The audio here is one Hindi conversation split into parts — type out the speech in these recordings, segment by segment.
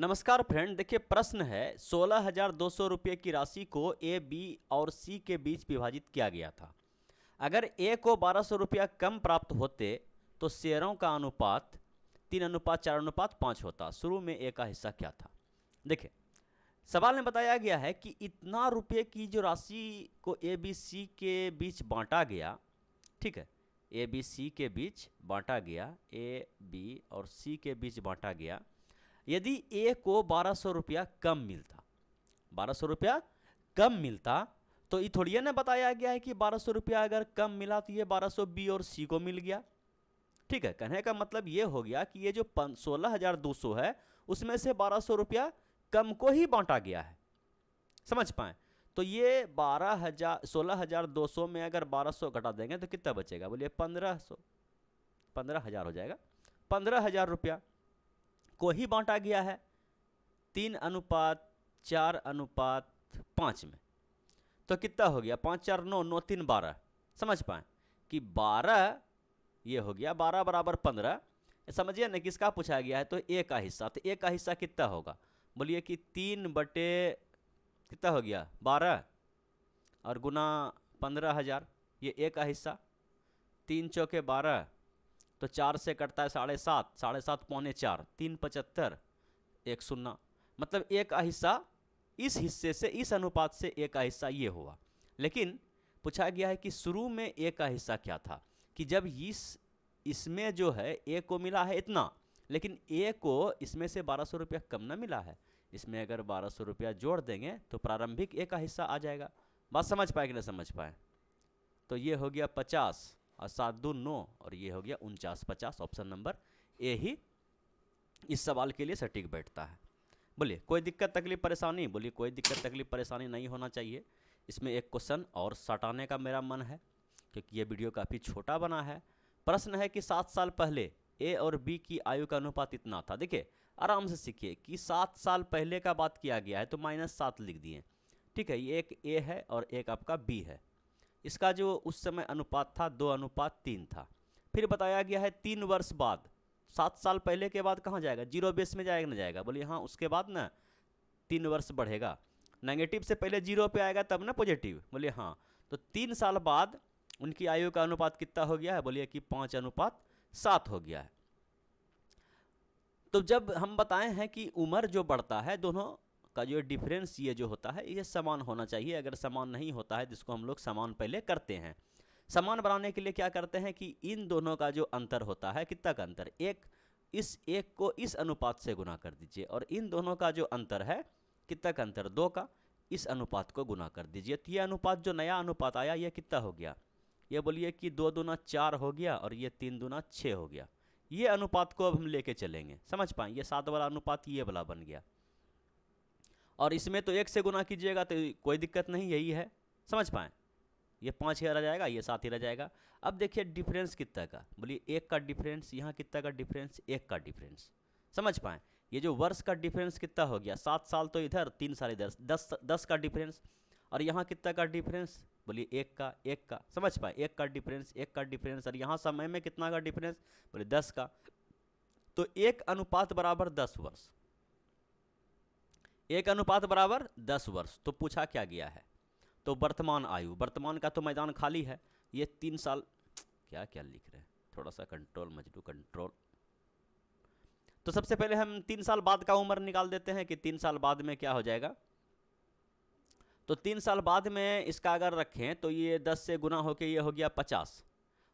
नमस्कार फ्रेंड, देखिए प्रश्न है 16,200 रुपये की राशि को ए, बी और सी के बीच विभाजित किया गया था। अगर ए को 1,200 रुपया कम प्राप्त होते तो शेयरों का अनुपात 3:4:5 होता। शुरू में ए का हिस्सा क्या था? देखिए सवाल में बताया गया है कि इतना रुपये की जो राशि को ए, बी, सी के बीच बांटा गया, ठीक है, ए, बी, सी के बीच बांटा गया, ए, बी और सी के बीच बांटा गया। यदि ए को 1,200 रुपया कम मिलता, 1,200 रुपया कम मिलता, तो ये थोड़ी है ना बताया गया है कि 1,200 रुपया अगर कम मिला तो ये 1,200 बी और सी को मिल गया। ठीक है, कहने का मतलब ये हो गया कि ये जो 16,200 है उसमें से 1,200 रुपया कम को ही बांटा गया है। समझ पाए? तो ये 16,200 में अगर 1,200 घटा देंगे तो कितना बचेगा? बोलिए 15,000 हो जाएगा। 15,000 रुपया को ही बांटा गया है 3:4:5 में। तो कितना हो गया? 5 4 9 9 3 12। समझ पाए कि 12 ये हो गया, 12 बराबर 15। समझिए ना, किसका पूछा गया है? तो ए का हिस्सा। तो ए का हिस्सा कितना होगा? बोलिए कि 3 बटे कितना हो गया? 12 और गुना 15,000, ये ए का हिस्सा। 3 चौके 12, तो 4 से कटता है 7.5, 7.5 पौने 4, 3:75, 1 शून्य। मतलब ए का हिस्सा इस हिस्से से, इस अनुपात से ए का हिस्सा ये हुआ। लेकिन पूछा गया है कि शुरू में ए का हिस्सा क्या था, कि जब इसमें जो है ए को मिला है इतना, लेकिन ए को इसमें से 1,200 रुपया कम ना मिला है। इसमें अगर 1,200 रुपया जोड़ देंगे तो प्रारंभिक ए का हिस्सा आ जाएगा। बात समझ पाए कि नहीं समझ पाए? तो ये हो गया 50 और 7 दूनी 9 और ये हो गया 49, 50। ऑप्शन नंबर ए ही इस सवाल के लिए सटीक बैठता है। बोलिए कोई दिक्कत तकलीफ परेशानी? बोलिए कोई दिक्कत तकलीफ परेशानी नहीं होना चाहिए। इसमें एक क्वेश्चन और सटाने का मेरा मन है क्योंकि ये वीडियो काफ़ी छोटा बना है। प्रश्न है कि 7 साल पहले ए और बी की आयु का अनुपात इतना था। देखिए आराम से सीखिए कि 7 साल पहले का बात किया गया है तो -7 लिख दिए। ठीक है, ये एक ए है और एक आपका बी है। इसका जो उस समय अनुपात था 2:3 था। फिर बताया गया है 3 वर्ष बाद, 7 साल पहले के बाद कहाँ जाएगा? जीरो बेस में जाएगा ना जाएगा? बोलिए हाँ, उसके बाद ना 3 वर्ष बढ़ेगा। नेगेटिव से पहले जीरो पे आएगा तब ना पॉजिटिव? बोलिए हाँ। तो 3 साल बाद उनकी आयु का अनुपात कितना हो गया है? बोलिए कि 5:7 हो गया है। तो जब हम बताए हैं कि उम्र जो बढ़ता है, दोनों का जो डिफरेंस ये जो होता है ये समान होना चाहिए। अगर समान नहीं होता है जिसको हम लोग समान पहले करते हैं। समान बनाने के लिए क्या करते हैं कि इन दोनों का जो अंतर होता है, कितना का अंतर? इस एक को इस अनुपात से गुना कर दीजिए और इन दोनों का जो अंतर है, कितना का अंतर? 2 का, इस अनुपात को गुना कर दीजिए। तो ये अनुपात जो नया अनुपात आया ये कितना हो गया? ये बोलिए कि 2 दूना 4 हो गया और ये 3 दूना 6 हो गया। ये अनुपात को अब हम लेके चलेंगे। समझ पाए? ये 7 वाला अनुपात ये वाला बन गया। और इसमें तो 1 से गुना कीजिएगा तो कोई दिक्कत नहीं, यही है। समझ पाएँ? ये 5 ही रह जाएगा, ये 7 ही रह जाएगा। अब देखिए डिफरेंस कितना का? बोलिए 1 का डिफरेंस, यहाँ कितना का डिफरेंस? 1 का डिफरेंस। समझ पाएँ? ये जो वर्ष का डिफरेंस कितना हो गया? 7 साल तो इधर, 3 साल इधर, 10 का डिफरेंस। और यहाँ कितना का डिफरेंस? बोलिए 1 का। समझ पाए? 1 का डिफरेंस, 1 का डिफरेंस। और यहाँ समय में कितना का डिफरेंस? बोले 10 का। तो 1 अनुपात बराबर 10 वर्ष। 1 अनुपात बराबर 10 वर्ष। तो पूछा क्या गया है? तो वर्तमान आयु, वर्तमान का तो मैदान खाली है। ये 3 साल, क्या क्या लिख रहे हैं, थोड़ा सा कंट्रोल मजदू कंट्रोल। तो सबसे पहले हम 3 साल बाद का उम्र निकाल देते हैं कि 3 साल बाद में क्या हो जाएगा। तो 3 साल बाद में इसका अगर रखें तो ये 10 से गुना होके ये हो गया 50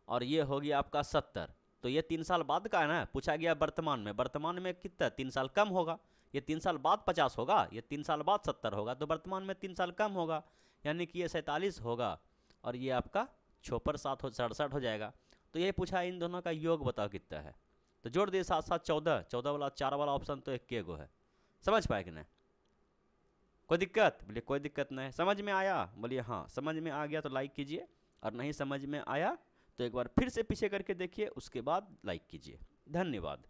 और ये हो गया आपका 70। तो ये 3 साल बाद का है ना। पूछा गया वर्तमान में, वर्तमान में कितना? 3 साल कम होगा। ये 3 साल बाद 50 होगा, ये 3 साल बाद 70 होगा। तो वर्तमान में 3 साल कम होगा, यानी कि ये 47 होगा और ये आपका 6 पर 7 हो 67 हो जाएगा। तो ये पूछा इन दोनों का योग बताओ कितना है। तो जोड़ दिए 7 7 14, 14 वाला 4 वाला ऑप्शन तो 1 गो है। समझ पाए कि नहीं? कोई दिक्कत? बोलिए कोई दिक्कत नहीं। समझ में आया? बोलिए हाँ। समझ में आ गया तो लाइक कीजिए, और नहीं समझ में आया तो एक बार फिर से पीछे करके देखिए, उसके बाद लाइक कीजिए। धन्यवाद।